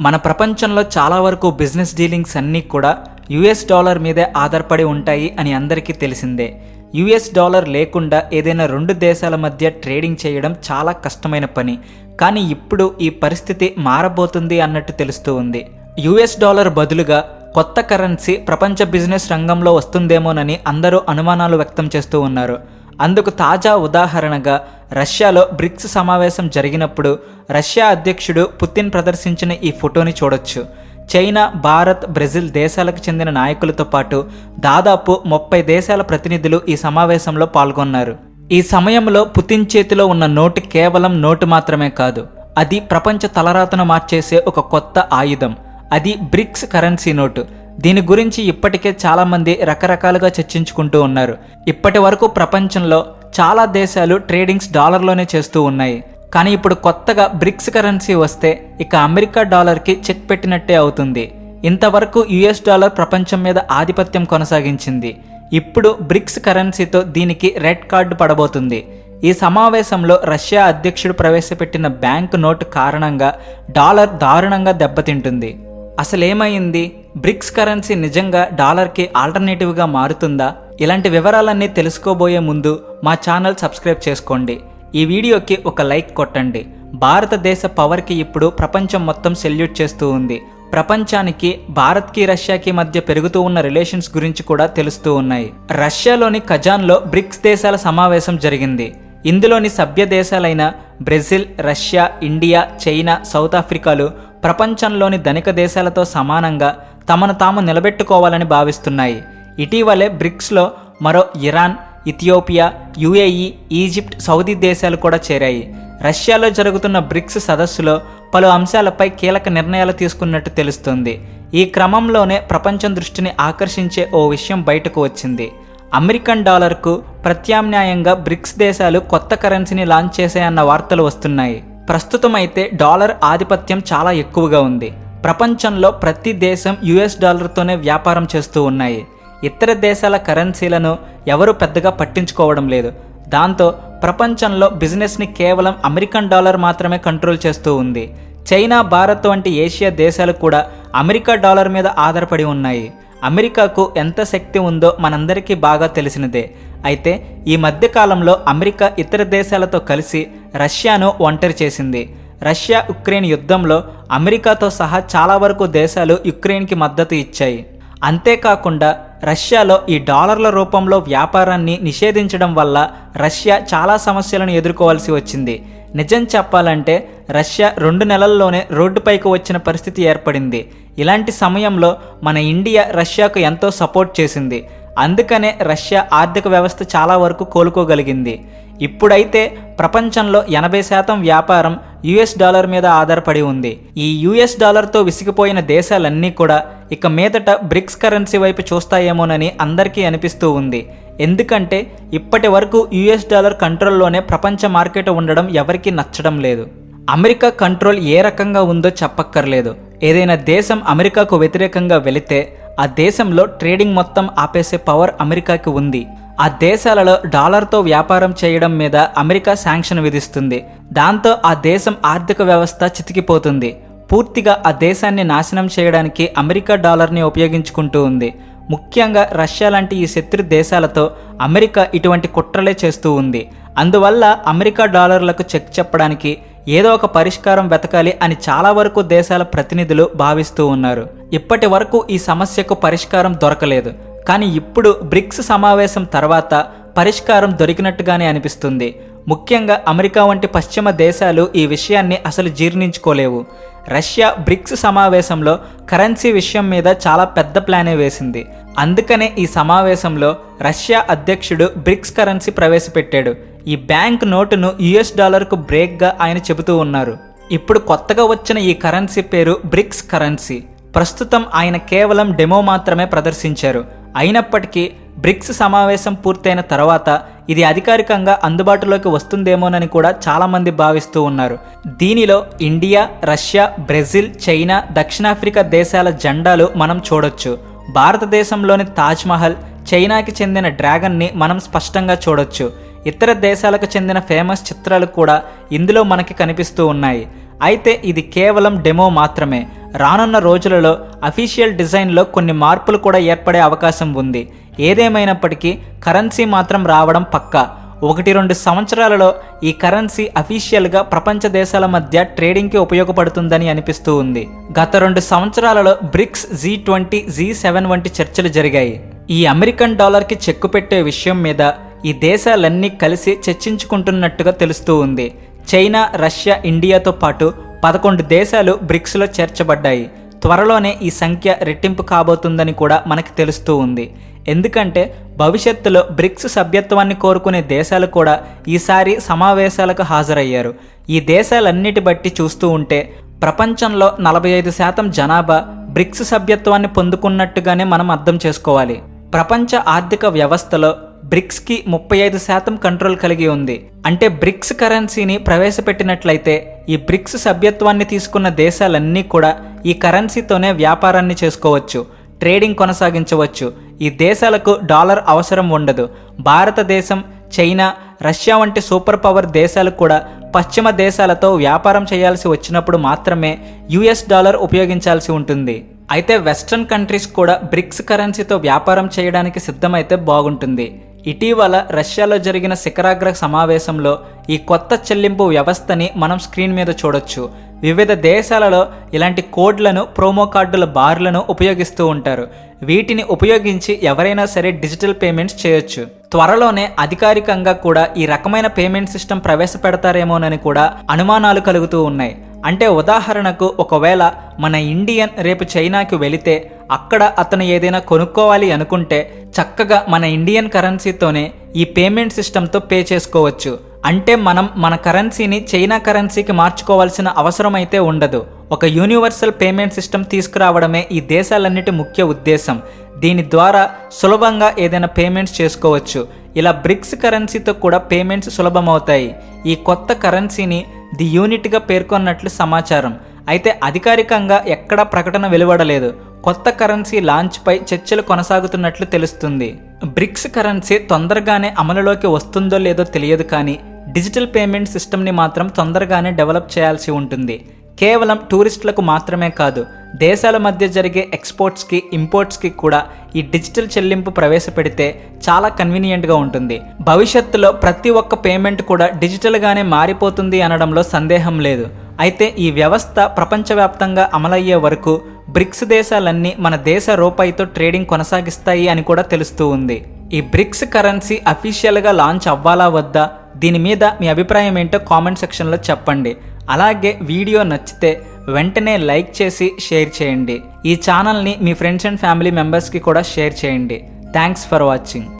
మన ప్రపంచంలో చాలా వరకు బిజినెస్ డీలింగ్స్ అన్నీ కూడా యుఎస్ డాలర్ మీదే ఆధారపడి ఉంటాయి అని అందరికీ తెలిసిందే. యుఎస్ డాలర్ లేకుండా ఏదైనా రెండు దేశాల మధ్య ట్రేడింగ్ చేయడం చాలా కష్టమైన పని. కానీ ఇప్పుడు ఈ పరిస్థితి మారబోతుంది అన్నట్టు తెలుస్తూ ఉంది. యుఎస్ డాలర్ బదులుగా కొత్త కరెన్సీ ప్రపంచ బిజినెస్ రంగంలో వస్తుందేమోనని అందరూ అనుమానాలు వ్యక్తం చేస్తూ ఉన్నారు. అందుకు తాజా ఉదాహరణగా రష్యాలో బ్రిక్స్ సమావేశం జరిగినప్పుడు రష్యా అధ్యక్షుడు పుతిన్ ప్రదర్శించిన ఈ ఫోటోని చూడొచ్చు. చైనా, భారత్, బ్రెజిల్ దేశాలకు చెందిన నాయకులతో పాటు దాదాపు 30 దేశాల ప్రతినిధులు ఈ సమావేశంలో పాల్గొన్నారు. ఈ సమయంలో పుతిన్ చేతిలో ఉన్న నోటు కేవలం నోటు మాత్రమే కాదు, అది ప్రపంచ తలరాతను మార్చేసే ఒక కొత్త ఆయుధం. అది బ్రిక్స్ కరెన్సీ నోటు. దీని గురించి ఇప్పటికే చాలామంది రకరకాలుగా చర్చించుకుంటూ ఉన్నారు. ఇప్పటి వరకు ప్రపంచంలో చాలా దేశాలు ట్రేడింగ్స్ డాలర్లోనే చేస్తూ ఉన్నాయి. కానీ ఇప్పుడు కొత్తగా బ్రిక్స్ కరెన్సీ వస్తే ఇక అమెరికా డాలర్కి చెక్ పెట్టినట్టే అవుతుంది. ఇంతవరకు యుఎస్ డాలర్ ప్రపంచం మీద ఆధిపత్యం కొనసాగించింది. ఇప్పుడు బ్రిక్స్ కరెన్సీతో దీనికి రెడ్ కార్డు పడబోతుంది. ఈ సమావేశంలో రష్యా అధ్యక్షుడు ప్రవేశపెట్టిన బ్యాంక్ నోటు కారణంగా డాలర్ దారుణంగా దెబ్బతింటుంది. అసలేమైంది? బ్రిక్స్ కరెన్సీ నిజంగా డాలర్కి ఆల్టర్నేటివ్గా మారుతుందా? ఇలాంటి వివరాలన్నీ తెలుసుకోబోయే ముందు మా ఛానల్ సబ్స్క్రైబ్ చేసుకోండి. ఈ వీడియోకి ఒక లైక్ కొట్టండి. భారతదేశ పవర్కి ఇప్పుడు ప్రపంచం మొత్తం సెల్యూట్ చేస్తూ ఉంది. ప్రపంచానికి భారత్కి రష్యాకి మధ్య పెరుగుతూ ఉన్న రిలేషన్స్ గురించి కూడా తెలుస్తూ ఉన్నాయి. రష్యాలోని కజాన్లో బ్రిక్స్ దేశాల సమావేశం జరిగింది. ఇందులోని సభ్య దేశాలైన Brazil, Russia, India, China, South ఆఫ్రికాలు ప్రపంచంలోని ధనిక దేశాలతో సమానంగా తమను తాము నిలబెట్టుకోవాలని భావిస్తున్నాయి. ఇటీవలే బ్రిక్స్లో మరో Iran, Ethiopia, UAE, Egypt, Saudi దేశాలు కూడా చేరాయి. రష్యాలో జరుగుతున్న బ్రిక్స్ సదస్సులో పలు అంశాలపై కీలక నిర్ణయాలు తీసుకున్నట్టు తెలుస్తుంది. ఈ క్రమంలోనే ప్రపంచం దృష్టిని ఆకర్షించే ఓ విషయం బయటకు వచ్చింది. అమెరికన్ డాలర్కు ప్రత్యామ్నాయంగా బ్రిక్స్ దేశాలు కొత్త కరెన్సీని లాంచ్ చేశాయన్న వార్తలు వస్తున్నాయి. ప్రస్తుతం అయితే డాలర్ ఆధిపత్యం చాలా ఎక్కువగా ఉంది. ప్రపంచంలో ప్రతి దేశం యుఎస్ డాలర్తోనే వ్యాపారం చేస్తూ ఉన్నాయి. ఇతర దేశాల కరెన్సీలను ఎవరు పెద్దగా పట్టించుకోవడం లేదు. దాంతో ప్రపంచంలో బిజినెస్ని కేవలం అమెరికన్ డాలర్ మాత్రమే కంట్రోల్ చేస్తూ ఉంది. చైనా, భారత్ వంటి ఏషియా దేశాలు కూడా అమెరికా డాలర్ మీద ఆధారపడి ఉన్నాయి. అమెరికాకు ఎంత శక్తి ఉందో మనందరికీ బాగా తెలిసినదే. అయితే ఈ మధ్యకాలంలో అమెరికా ఇతర దేశాలతో కలిసి రష్యాను ఒంటరి చేసింది. రష్యా ఉక్రెయిన్ యుద్ధంలో అమెరికాతో సహా చాలా వరకు దేశాలు యుక్రెయిన్కి మద్దతు ఇచ్చాయి. అంతేకాకుండా రష్యాలో ఈ డాలర్ల రూపంలో వ్యాపారాన్ని నిషేధించడం వల్ల రష్యా చాలా సమస్యలను ఎదుర్కోవాల్సి వచ్చింది. నిజం చెప్పాలంటే రష్యా 2 నెలల్లోనే రోడ్డుపైకి వచ్చిన పరిస్థితి ఏర్పడింది. ఇలాంటి సమయంలో మన ఇండియా రష్యాకు ఎంతో సపోర్ట్ చేసింది. అందుకనే రష్యా ఆర్థిక వ్యవస్థ చాలా వరకు కోలుకోగలిగింది. ఇప్పుడైతే ప్రపంచంలో 80% వ్యాపారం యుఎస్ డాలర్ మీద ఆధారపడి ఉంది. ఈ యుఎస్ డాలర్తో విసిగిపోయిన దేశాలన్నీ కూడా ఇక మీదట బ్రిక్స్ కరెన్సీ వైపు చూస్తాయేమోనని అందరికీ అనిపిస్తూ ఉంది. ఎందుకంటే ఇప్పటి వరకు యుఎస్ డాలర్ కంట్రోల్లోనే ప్రపంచ మార్కెట్ ఉండడం ఎవరికీ నచ్చడం లేదు. అమెరికా కంట్రోల్ ఏ రకంగా ఉందో చెప్పక్కర్లేదు. ఏదైనా దేశం అమెరికాకు వ్యతిరేకంగా వెళితే ఆ దేశంలో ట్రేడింగ్ మొత్తం ఆపేసే పవర్ అమెరికాకి ఉంది. ఆ దేశాలలో డాలర్తో వ్యాపారం చేయడం మీద అమెరికా శాంక్షన్ విధిస్తుంది. దాంతో ఆ దేశం ఆర్థిక వ్యవస్థ చితికిపోతుంది. పూర్తిగా ఆ దేశాన్ని నాశనం చేయడానికి అమెరికా డాలర్ని ఉపయోగించుకుంటూ ఉంది. ముఖ్యంగా రష్యా లాంటి ఈ శత్రు దేశాలతో అమెరికా ఇటువంటి కుట్రలే చేస్తూ ఉంది. అందువల్ల అమెరికా డాలర్లకు చెక్ చెప్పడానికి ఏదో ఒక పరిష్కారం వెతకాలి అని చాలా వరకు దేశాల ప్రతినిధులు భావిస్తూ ఉన్నారు. ఇప్పటి వరకు ఈ సమస్యకు పరిష్కారం దొరకలేదు. కానీ ఇప్పుడు బ్రిక్స్ సమావేశం తర్వాత పరిష్కారం దొరికినట్టుగానే అనిపిస్తుంది. ముఖ్యంగా అమెరికా వంటి పశ్చిమ దేశాలు ఈ విషయాన్ని అసలు జీర్ణించుకోలేవు. రష్యా బ్రిక్స్ సమావేశంలో కరెన్సీ విషయం మీద చాలా పెద్ద ప్లానే వేసింది. అందుకనే ఈ సమావేశంలో రష్యా అధ్యక్షుడు బ్రిక్స్ కరెన్సీ ప్రవేశపెట్టాడు. ఈ బ్యాంక్ నోటును యుఎస్ డాలర్కు బ్రేక్గా ఆయన చెబుతూ ఉన్నారు. ఇప్పుడు కొత్తగా వచ్చిన ఈ కరెన్సీ పేరు బ్రిక్స్ కరెన్సీ. ప్రస్తుతం ఆయన కేవలం డెమో మాత్రమే ప్రదర్శించారు. అయినప్పటికీ బ్రిక్స్ సమావేశం పూర్తయిన తర్వాత ఇది అధికారికంగా అందుబాటులోకి వస్తుందేమోనని కూడా చాలామంది భావిస్తూ ఉన్నారు. దీనిలో ఇండియా, రష్యా, బ్రెజిల్, చైనా, దక్షిణాఫ్రికా దేశాల జెండాలు మనం చూడొచ్చు. భారతదేశంలోని తాజ్మహల్, చైనాకి చెందిన డ్రాగన్ని మనం స్పష్టంగా చూడొచ్చు. ఇతర దేశాలకు చెందిన ఫేమస్ చిత్రాలు కూడా ఇందులో మనకి కనిపిస్తూ ఉన్నాయి. అయితే ఇది కేవలం డెమో మాత్రమే. రానున్న రోజులలో అఫీషియల్ డిజైన్లో కొన్ని మార్పులు కూడా ఏర్పడే అవకాశం ఉంది. ఏదేమైనప్పటికీ కరెన్సీ మాత్రం రావడం పక్కా. 1-2 సంవత్సరాలలో ఈ కరెన్సీ అఫీషియల్గా ప్రపంచ దేశాల మధ్య ట్రేడింగ్కి ఉపయోగపడుతుందని అనిపిస్తూ ఉంది. గత 2 సంవత్సరాలలో బ్రిక్స్, G20, G7 వంటి చర్చలు జరిగాయి. ఈ అమెరికన్ డాలర్కి చెక్కు పెట్టే విషయం మీద ఈ దేశాలన్నీ కలిసి చర్చించుకుంటున్నట్టుగా తెలుస్తూ ఉంది. చైనా, రష్యా, ఇండియాతో పాటు 11 దేశాలు బ్రిక్స్లో చేర్చబడ్డాయి. త్వరలోనే ఈ సంఖ్య రెట్టింపు కాబోతుందని కూడా మనకు తెలుస్తూ ఉంది. ఎందుకంటే భవిష్యత్తులో బ్రిక్స్ సభ్యత్వాన్ని కోరుకునే దేశాలు కూడా ఈసారి సమావేశాలకు హాజరయ్యారు. ఈ దేశాలన్నిటి బట్టి చూస్తూ ఉంటే ప్రపంచంలో 45% జనాభా బ్రిక్స్ సభ్యత్వాన్ని పొందుకున్నట్టుగానే మనం అర్థం చేసుకోవాలి. ప్రపంచ ఆర్థిక వ్యవస్థలో బ్రిక్స్కి 35% కంట్రోల్ కలిగి ఉంది. అంటే బ్రిక్స్ కరెన్సీని ప్రవేశపెట్టినట్లయితే ఈ బ్రిక్స్ సభ్యత్వాన్ని తీసుకున్న దేశాలన్నీ కూడా ఈ కరెన్సీతోనే వ్యాపారాన్ని చేసుకోవచ్చు, ట్రేడింగ్ కొనసాగించవచ్చు. ఈ దేశాలకు డాలర్ అవసరం ఉండదు. భారతదేశం, చైనా, రష్యా వంటి సూపర్ పవర్ దేశాలు కూడా పశ్చిమ దేశాలతో వ్యాపారం చేయాల్సి వచ్చినప్పుడు మాత్రమే US డాలర్ ఉపయోగించాల్సి ఉంటుంది. అయితే వెస్ట్రన్ కంట్రీస్ కూడా బ్రిక్స్ కరెన్సీతో వ్యాపారం చేయడానికి సిద్ధమైతే బాగుంటుంది. ఇటీవల రష్యాలో జరిగిన శిఖరాగ్ర సమావేశంలో ఈ కొత్త చెల్లింపు వ్యవస్థని మనం స్క్రీన్ మీద చూడొచ్చు. వివిధ దేశాలలో ఇలాంటి కోడ్లను, ప్రోమో కార్డుల బార్లను ఉపయోగిస్తూ ఉంటారు. వీటిని ఉపయోగించి ఎవరైనా సరే డిజిటల్ పేమెంట్స్ చేయొచ్చు. త్వరలోనే అధికారికంగా కూడా ఈ రకమైన పేమెంట్ సిస్టమ్ ప్రవేశపెడతారేమోనని కూడా అనుమానాలు కలుగుతూ ఉన్నాయి. అంటే ఉదాహరణకు ఒకవేళ మన ఇండియన్ రేపు చైనాకి వెళితే అక్కడ అతను ఏదైనా కొనుక్కోవాలి అనుకుంటే చక్కగా మన ఇండియన్ కరెన్సీతోనే ఈ పేమెంట్ సిస్టంతో పే చేసుకోవచ్చు. అంటే మనం మన కరెన్సీని చైనా కరెన్సీకి మార్చుకోవాల్సిన అవసరం అయితే ఉండదు. ఒక యూనివర్సల్ పేమెంట్ సిస్టమ్ తీసుకురావడమే ఈ దేశాలన్నిటి ముఖ్య ఉద్దేశం. దీని ద్వారా సులభంగా ఏదైనా పేమెంట్స్ చేసుకోవచ్చు. ఇలా బ్రిక్స్ కరెన్సీతో కూడా పేమెంట్స్ సులభమవుతాయి. ఈ కొత్త కరెన్సీని ది యూనిట్గా పేర్కొన్నట్లు సమాచారం. అయితే అధికారికంగా ఎక్కడా ప్రకటన వెలువడలేదు. కొత్త కరెన్సీ లాంచ్పై చర్చలు కొనసాగుతున్నట్లు తెలుస్తుంది. బ్రిక్స్ కరెన్సీ తొందరగానే అమలులోకి వస్తుందో లేదో తెలియదు, కానీ డిజిటల్ పేమెంట్ సిస్టమ్ని మాత్రం తొందరగానే డెవలప్ చేయాల్సి ఉంటుంది. కేవలం టూరిస్టులకు మాత్రమే కాదు, దేశాల మధ్య జరిగే ఎక్స్పోర్ట్స్కి, ఇంపోర్ట్స్కి కూడా ఈ డిజిటల్ చెల్లింపు ప్రవేశపెడితే చాలా కన్వీనియంట్గా ఉంటుంది. భవిష్యత్తులో ప్రతి ఒక్క పేమెంట్ కూడా డిజిటల్గానే మారిపోతుంది అనడంలో సందేహం లేదు. అయితే ఈ వ్యవస్థ ప్రపంచవ్యాప్తంగా అమలయ్యే వరకు బ్రిక్స్ దేశాలన్నీ మన దేశ రూపాయితో ట్రేడింగ్ కొనసాగిస్తాయి అని కూడా తెలుస్తూ ఉంది. ఈ బ్రిక్స్ కరెన్సీ అఫీషియల్గా లాంచ్ అవ్వాలా వద్దా, దీని మీద మీ అభిప్రాయం ఏంటో కామెంట్ సెక్షన్లో చెప్పండి. అలాగే వీడియో నచ్చితే వెంటనే లైక్ చేసి షేర్ చేయండి. ఈ ఛానల్ని మీ ఫ్రెండ్స్ అండ్ ఫ్యామిలీ మెంబర్స్కి కూడా షేర్ చేయండి. Thanks for watching.